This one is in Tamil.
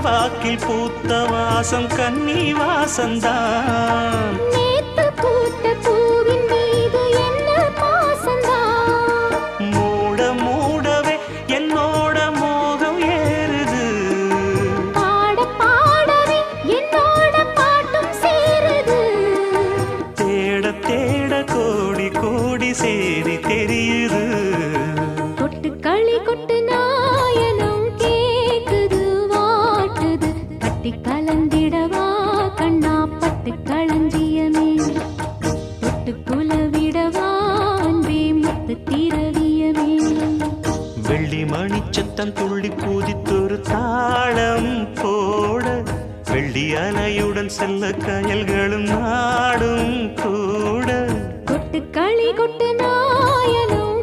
வாக்கில் பூத்த வாசம் கன்னி வாசந்தான். நேத்து பூத்த பூவின் மீது என்ன பாசந்தான். மூட மூடவே என்னோட மோகம் ஏறுது. பாட பாடவே என்னோட பாட்டும் சேருது. தேட தேட கோடி கோடி சேரி தெரியுது. கொட்டு களி கொட்டு நாயனம் கேக்குது வாட்டுது. கட்டி கலந்திடவா கண்ணா பட்டு களஞ்சியமே. தொட்டு குலவிடவா அன்பே முத்து திரவியமே. வெள்ளி மணிச்சத்தம் துள்ளி குதித்தொரு தாளம் போட, வெள்ளி அலையுடன் செல்ல கயல்களும் நாடும் கூட. கொட்டு களி கொட்டு நாயனம்